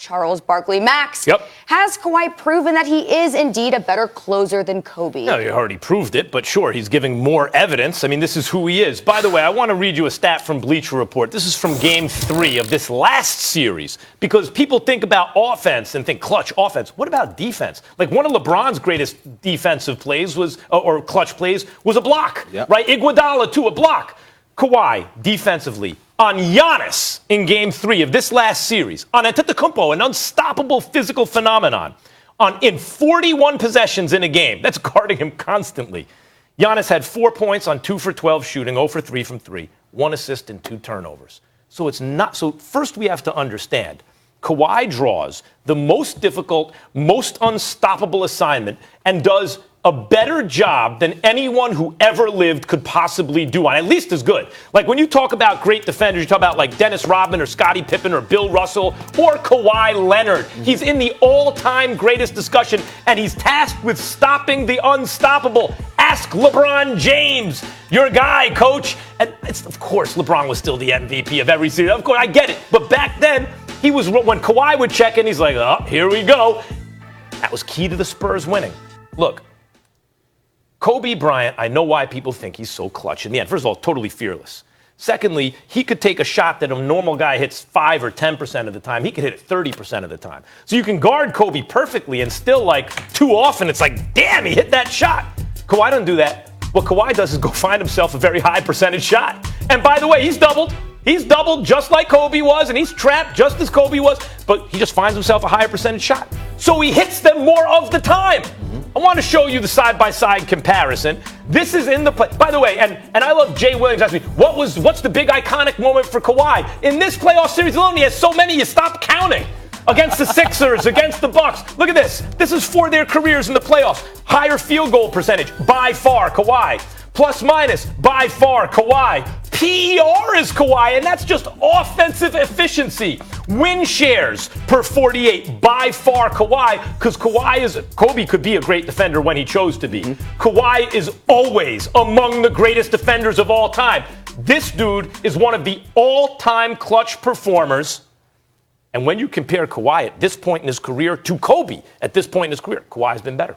Charles Barkley. Max, has Kawhi proven that he is indeed a better closer than Kobe? No, he already proved it, but sure, he's giving more evidence. I mean, this is who he is. By the way, I want to read you a stat from Bleacher Report. This is from Game 3 of this last series, because people think about offense and think clutch offense. What about defense? Like, one of LeBron's greatest defensive plays was, or clutch plays, was a block, right? Iguodala to a block. Kawhi, defensively, on Giannis in Game 3 of this last series, on Antetokounmpo, an unstoppable physical phenomenon, in 41 possessions in a game. That's guarding him constantly. Giannis had 4 points on 2 for 12 shooting, 0 for 3 from 3, 1 assist and 2 turnovers. So it's not. So first we have to understand, Kawhi draws the most difficult, most unstoppable assignment and does a better job than anyone who ever lived could possibly do, on at least as good. Like, when you talk about great defenders, you talk about like Dennis Rodman or Scottie Pippen or Bill Russell or Kawhi Leonard. He's in the all-time greatest discussion, and he's tasked with stopping the unstoppable. Ask LeBron James, your guy, coach. And of course, LeBron was still the MVP of every series. Of course, I get it. But back then, he was, when Kawhi would check in, he's like, oh, here we go. That was key to the Spurs winning. Look, Kobe Bryant, I know why people think he's so clutch in the end. First of all, totally fearless. Secondly, he could take a shot that a normal guy hits 5 or 10% of the time. He could hit it 30% of the time. So you can guard Kobe perfectly, and still, like, too often it's like, damn, he hit that shot. Kawhi doesn't do that. What Kawhi does is go find himself a very high percentage shot. And by the way, he's doubled. He's doubled just like Kobe was, and he's trapped just as Kobe was, but he just finds himself a higher percentage shot. So he hits them more of the time. I want to show you the side-by-side comparison. This is in the play. By the way, and I love Jay Williams asking me, what's the big iconic moment for Kawhi? In this playoff series alone, he has so many, you stop counting. Against the Sixers, against the Bucks. Look at this. This is for their careers in the playoffs. Higher field goal percentage, by far, Kawhi. Plus minus, by far, Kawhi. PER is Kawhi, and that's just offensive efficiency. Win shares per 48, by far Kawhi, because Kobe could be a great defender when he chose to be. Kawhi is always among the greatest defenders of all time. This dude is one of the all-time clutch performers. And when you compare Kawhi at this point in his career to Kobe at this point in his career, Kawhi's been better.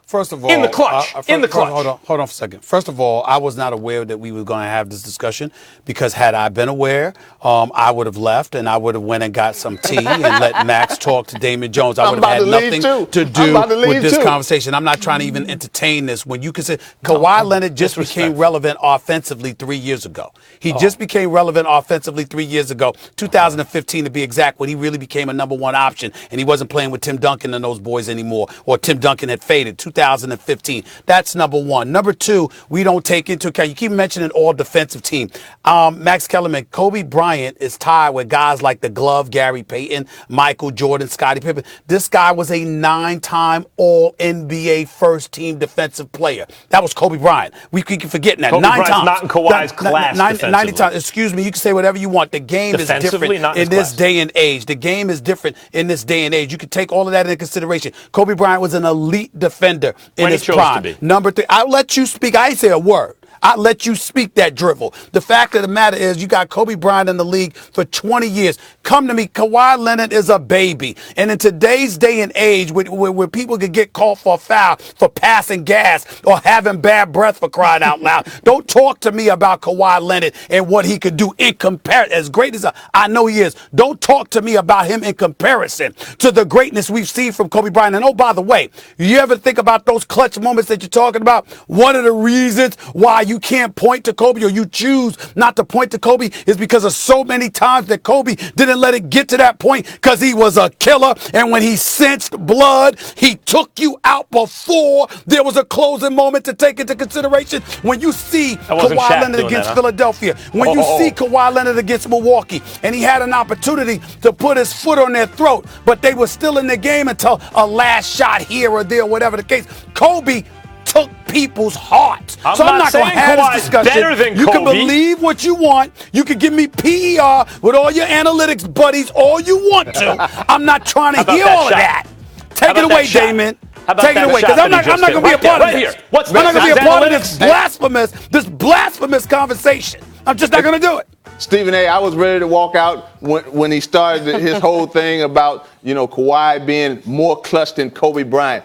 First of all, in the clutch. Hold on for a second. First of all, I was not aware that we were going to have this discussion, because had I been aware, I would have left and I would have went and got some tea and let Max talk to Damon Jones. I would have had nothing to do with this conversation. I'm not trying to even entertain this. When you consider Kawhi Leonard just became relevant offensively 3 years ago. He just became relevant offensively 3 years ago, 2015 to be exact, when he really became a number one option and he wasn't playing with Tim Duncan and those boys anymore, or Tim Duncan had faded. 2015. That's number one. Number two, we don't take into account, you keep mentioning all defensive team. Max Kellerman, Kobe Bryant is tied with guys like the Glove, Gary Payton, Michael Jordan, Scottie Pippen. This guy was a 9-time All-NBA first team defensive player. That was Kobe Bryant. We keep forgetting that. Kobe 9 Bryant's times. not in Kawhi's class 90 times. Excuse me, you can say whatever you want. The game is different in this day and age. The game is different in this day and age. You can take all of that into consideration. Kobe Bryant was an elite defender in his prime. Number 3, I'll let you speak. I ain't say a word. I'll let you speak that drivel. The fact of the matter is, you got Kobe Bryant in the league for 20 years. Come to me, Kawhi Leonard is a baby. And in today's day and age, where people could get called for a foul for passing gas or having bad breath, for crying out loud, don't talk to me about Kawhi Leonard and what he could do in comparison. As great as I know he is, don't talk to me about him in comparison to the greatness we've seen from Kobe Bryant. And oh, by the way, you ever think about those clutch moments that you're talking about? One of the reasons why you can't point to Kobe, or you choose not to point to Kobe, is because of so many times that Kobe didn't let it get to that point, because he was a killer. And when he sensed blood, he took you out before there was a closing moment to take into consideration. When you see Kawhi Leonard against Philadelphia, when you see Kawhi Leonard against Milwaukee, and he had an opportunity to put his foot on their throat, but they were still in the game until a last shot here or there, whatever the case. Kobe took people's hearts. So I'm not going to have this discussion. Better than you Kobe. Can believe what you want. You can give me PER with all your analytics buddies all you want to. I'm not trying to hear all of that. Take it away, Damon. Take it away, because I'm not going to be a part of this. I'm not going to be a part of this blasphemous conversation. I'm just not going to do it. Stephen A., I was ready to walk out when he started his whole thing about, Kawhi being more clutch than Kobe Bryant.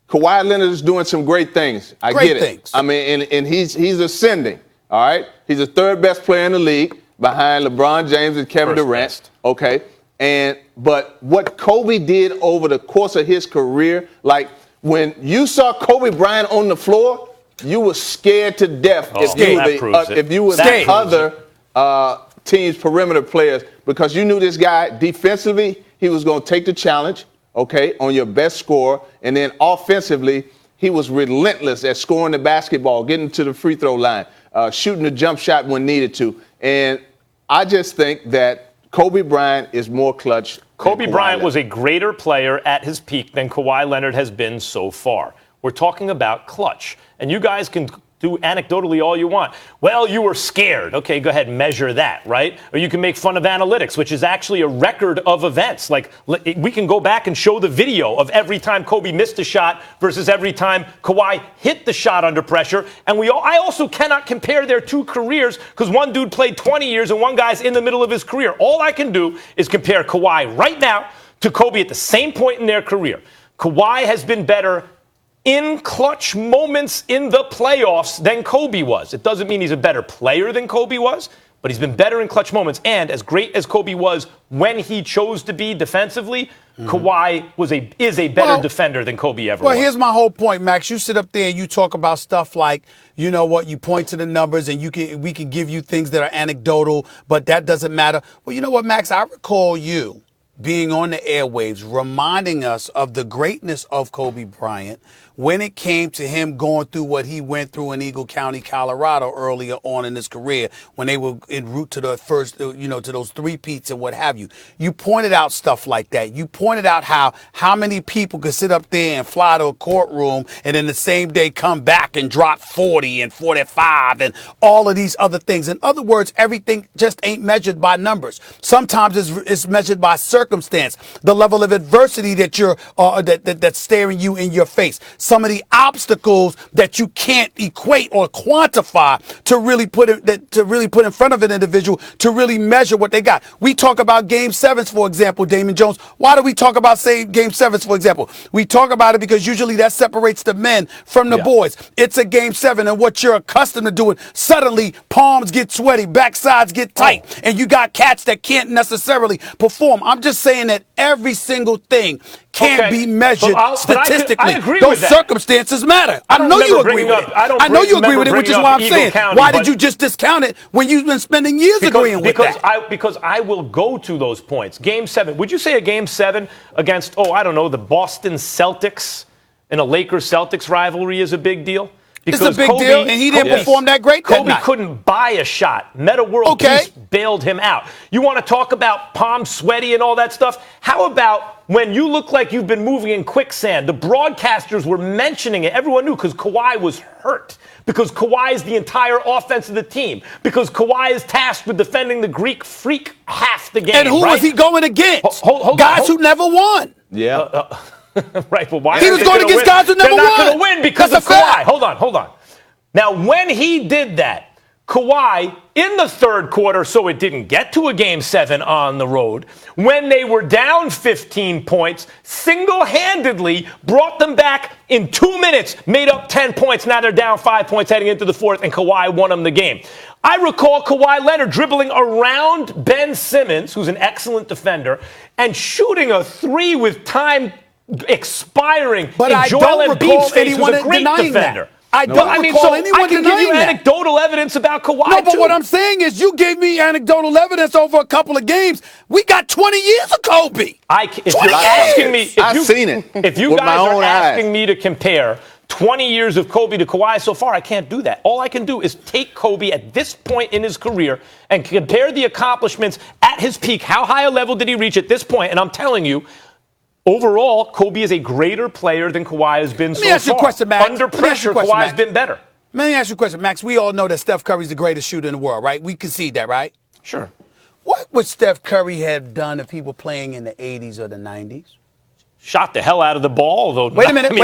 Kawhi Leonard is doing some great things. I get it. I mean, and he's ascending, all right? He's the third best player in the league behind LeBron James and Kevin Durant. Okay. But what Kobe did over the course of his career, like when you saw Kobe Bryant on the floor, you were scared to death if you were the other team's perimeter players, because you knew this guy defensively, he was going to take the challenge, okay, on your best scorer. And then offensively, he was relentless at scoring the basketball, getting to the free throw line, shooting the jump shot when needed to. And I just think that Kobe Bryant is more clutch. Kobe Bryant was a greater player at his peak than Kawhi Leonard has been so far. We're talking about clutch. And you guys can do anecdotally all you want. Well, you were scared. Okay, go ahead and measure that, right? Or you can make fun of analytics, which is actually a record of events. Like, we can go back and show the video of every time Kobe missed a shot versus every time Kawhi hit the shot under pressure. And I also cannot compare their two careers because one dude played 20 years and one guy's in the middle of his career. All I can do is compare Kawhi right now to Kobe at the same point in their career. Kawhi has been better in clutch moments in the playoffs than Kobe was. It doesn't mean he's a better player than Kobe was, but he's been better in clutch moments. And as great as Kobe was when he chose to be defensively, Kawhi is a better defender than Kobe ever was. Well, here's my whole point, Max. You sit up there and you talk about stuff like, you know what, you point to the numbers and we can give you things that are anecdotal, but that doesn't matter. Well, you know what, Max, I recall you being on the airwaves, reminding us of the greatness of Kobe Bryant when it came to him going through what he went through in Eagle County, Colorado earlier on in his career when they were en route to the first, to those three-peats and what have you. You pointed out stuff like that. You pointed out how many people could sit up there and fly to a courtroom and then the same day come back and drop 40 and 45 and all of these other things. In other words, everything just ain't measured by numbers. Sometimes it's measured by circumstance, the level of adversity that that's staring you in your face. Some of the obstacles that you can't equate or quantify to really put in front of an individual to really measure what they got. We talk about Game 7s, for example, Damon Jones. Why do we talk about, say, Game 7s, for example? We talk about it because usually that separates the men from the boys. It's a Game 7, and what you're accustomed to doing, suddenly palms get sweaty, backsides get tight, and you got cats that can't necessarily perform. I'm just saying that every single thing can't be measured statistically. I agree Those with that. circumstances matter. I know you agree with it. I know you agree with it, which is why I'm saying, why did you just discount it when you've been spending years agreeing with that? Because I will go to those points. Game 7. Would you say a Game 7 against, the Boston Celtics in a Lakers-Celtics rivalry is a big deal? Because it's a big deal, and he didn't perform that great that night. Kobe couldn't buy a shot. Meta World Peace bailed him out. You want to talk about palms sweaty and all that stuff? How about when you look like you've been moving in quicksand? The broadcasters were mentioning it. Everyone knew because Kawhi was hurt. Because Kawhi is the entire offense of the team. Because Kawhi is tasked with defending the Greek freak half the game. And who was he going against? Guys who never won. Yeah. Right, but why? He was going against guys who never won. They're not going to win because of Kawhi. Hold on. Now, when he did that, Kawhi, in the third quarter, so it didn't get to a Game 7 on the road, when they were down 15 points, single-handedly brought them back in 2 minutes, made up 10 points. Now they're down 5 points heading into the fourth, and Kawhi won them the game. I recall Kawhi Leonard dribbling around Ben Simmons, who's an excellent defender, and shooting a three with time expiring. But I don't recall anyone denying that. I don't recall anyone denying that. I can give you anecdotal evidence about Kawhi, No, but what I'm saying is you gave me anecdotal evidence over a couple of games. We got 20 years of Kobe. If you're asking me, I've seen it. If you guys are asking me to compare 20 years of Kobe to Kawhi so far, I can't do that. All I can do is take Kobe at this point in his career and compare the accomplishments at his peak. How high a level did he reach at this point? And I'm telling you, overall, Kobe is a greater player than Kawhi has been so far. Let me ask you a question, Max. Under pressure, Kawhi has been better. Let me ask you a question, Max. We all know that Steph Curry's the greatest shooter in the world, right? We concede that, right? Sure. What would Steph Curry have done if he were playing in the 80s or the 90s? Shot the hell out of the ball, though. Wait a minute. He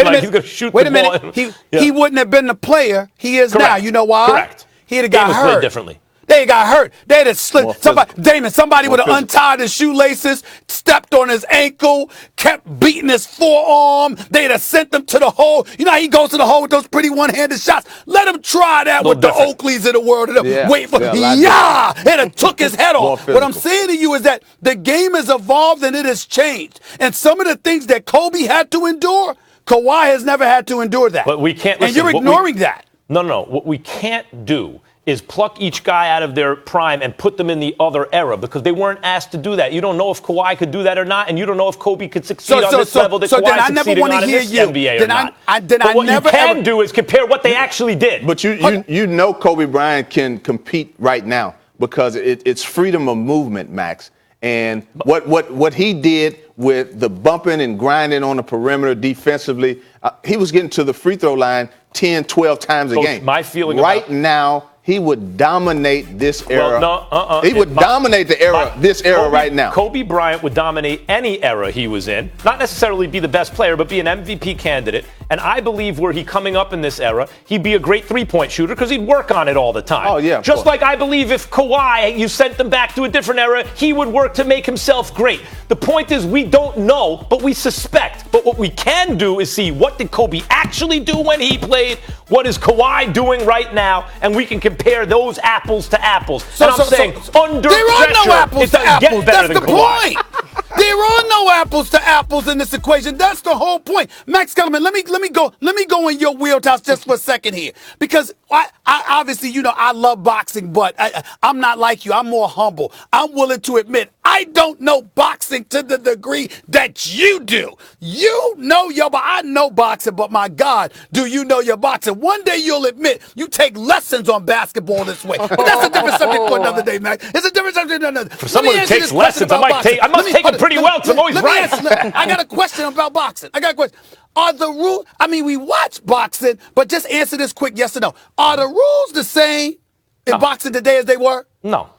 wouldn't have been the player he is now. You know why? Correct. He'd have got hurt. Played differently. They got hurt. They'd have slipped. Somebody would have untied his shoelaces, stepped on his ankle, kept beating his forearm. They'd have sent them to the hole. You know how he goes to the hole with those pretty one-handed shots? Let him try that with the Oakleys of the world. Wait for and it took his head off. What I'm saying to you is that the game has evolved and it has changed. And some of the things that Kobe had to endure, Kawhi has never had to endure that. But we can't. And you're ignoring that. No. What we can't do is pluck each guy out of their prime and put them in the other era because they weren't asked to do that. You don't know if Kawhi could do that or not, and you don't know if Kobe could succeed on this level that Kawhi's succeeding on in this NBA or not. But what you can do is compare what they actually did. But you know Kobe Bryant can compete right now because it's freedom of movement, Max. And what he did with the bumping and grinding on the perimeter defensively, he was getting to the free throw line 10, 12 times a game. My feeling right now, he would dominate this era. Well, he would dominate the era, this era right now. Kobe Bryant would dominate any era he was in. Not necessarily be the best player, but be an MVP candidate. And I believe were he coming up in this era, he'd be a great three-point shooter because he'd work on it all the time. Oh, yeah. Just like I believe if Kawhi, you sent them back to a different era, he would work to make himself great. The point is we don't know, but we suspect. But what we can do is see what did Kobe actually do when he played, what is Kawhi doing right now, and we can compare those apples to apples. Under there are no apples to apples. That's the point. There are no apples to apples in this equation. That's the whole point. Max Kellerman, let me go in your wheelhouse just for a second here, because I obviously, you know, I love boxing, but I'm not like you. I'm more humble. I'm willing to admit I don't know boxing to the degree that you do. You know I know boxing, but my God, do you know your boxing? One day you'll admit you take lessons on basketball this way. But that's a different subject for another day, Max. It's a different subject. For someone who takes lessons, I must take it pretty well because I'm always right. I got a question about boxing. Are the rules, we watch boxing, but just answer this quick yes or no. Are the rules the same in boxing today as they were? No.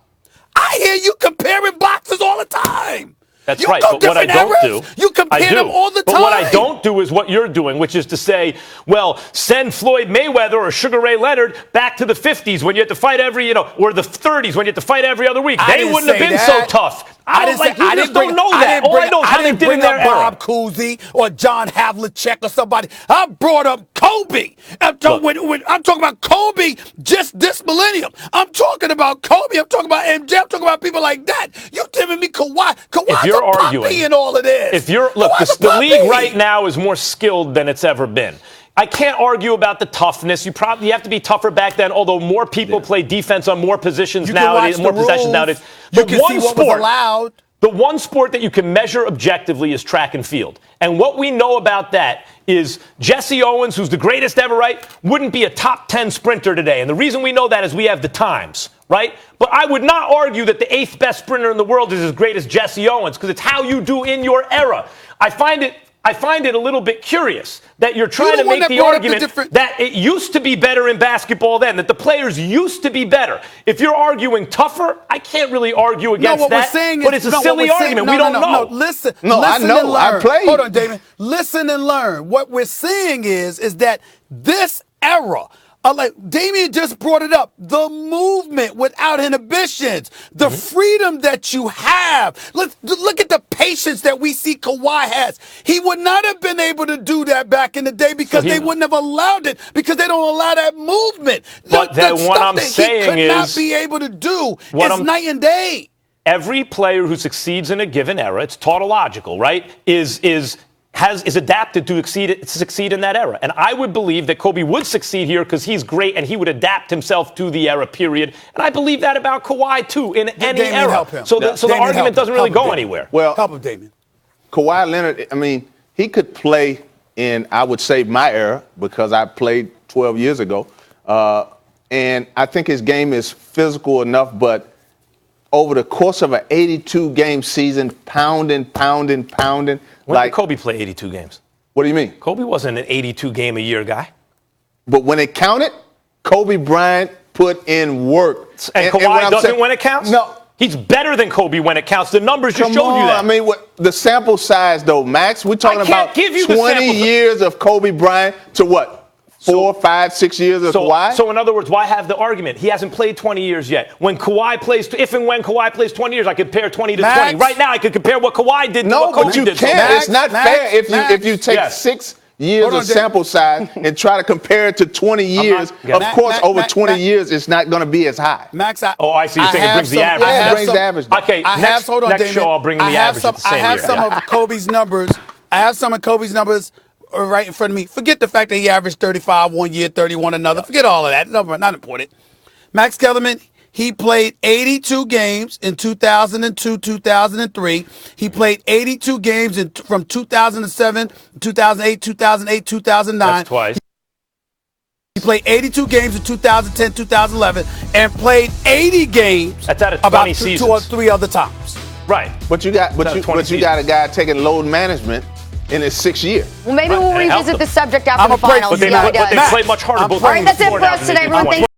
I hear you comparing boxers all the time. That's right, but what I don't do, you compare them all the time. But what I don't do is what you're doing, which is to say, well, send Floyd Mayweather or Sugar Ray Leonard back to the 50s when you had to fight or the 30s when you had to fight every other week. They wouldn't have been so tough. I just don't know that. All I know is how they did in their era. Bob Cousy or John Havlicek or somebody. I brought up Kobe. I'm talking about Kobe just this millennium. I'm talking about Kobe. I'm talking about MJ. I'm talking about people like that. You telling me Kawhi? Kawhi's a puppy in all of this. The league right now is more skilled than it's ever been. I can't argue about the toughness. You have to be tougher back then, although more people play defense on more positions nowadays, more possessions nowadays. You can see what was allowed. The one sport that you can measure objectively is track and field. And what we know about that is Jesse Owens, who's the greatest ever, right, wouldn't be a top 10 sprinter today. And the reason we know that is we have the times, right? But I would not argue that the 8th best sprinter in the world is as great as Jesse Owens because it's how you do in your era. I find it a little bit curious that you're trying to make the argument that it used to be better in basketball then, that the players used to be better. If you're arguing tougher, I can't really argue against that. But it's a silly argument. We don't know. Listen I know. And learn. I played. Hold on, Damon. Listen and learn. What we're saying is that this era, like Damian just brought it up, the movement without inhibitions, the freedom that you have. Look at the patience that we see Kawhi has. He would not have been able to do that back in the day because they wouldn't have allowed it because they don't allow that movement. But the what I'm saying he could not be able to do is night and day. Every player who succeeds in a given era, it's tautological, right, is adapted to succeed in that era. And I would believe that Kobe would succeed here because he's great and he would adapt himself to the era, period. And I believe that about Kawhi, too, in any era. So the argument doesn't really go anywhere. Well, help him, Damien. Kawhi Leonard, he could play in, I would say, my era because I played 12 years ago. And I think his game is physical enough, but over the course of an 82-game season, pounding. When did Kobe play 82 games? What do you mean? Kobe wasn't an 82-game-a-year guy. But when it counted, Kobe Bryant put in work. And Kawhi doesn't when it counts? No. He's better than Kobe when it counts. The numbers just showed you that. The sample size, though, Max, we're talking about 20 years of Kobe Bryant to what? 4, 5, 6 years of Kawhi? So in other words, why have the argument? He hasn't played 20 years yet. When Kawhi plays, if and when Kawhi plays 20 years, I compare 20 to 20. Right now, I could compare what Kawhi did to what Kobe did. No, but you can't. It's not fair if you take 6 years of sample size and try to compare it to 20 years. Of course, over 20 years, it's not going to be as high. Max, I see. You're saying it brings the average. Yeah, it brings the average down. Okay, next show, I'll bring the average at the same year. I have some of Kobe's numbers. I have some of Kobe's numbers right in front of me. Forget the fact that he averaged 35 one year, 31 another. Forget all of that. Not important. Max Kellerman, he played 82 games in 2002, 2003. He played 82 games from 2007, 2008, 2009. That's twice. He played 82 games in 2010, 2011, and played 80 games That's out of 20 seasons. 2 or 3 other times. Right. But you got a guy taking load management in his 6th year. Well, maybe we'll revisit the subject after the finals. But they play much harder. All right, that's it for us today, everyone. Thank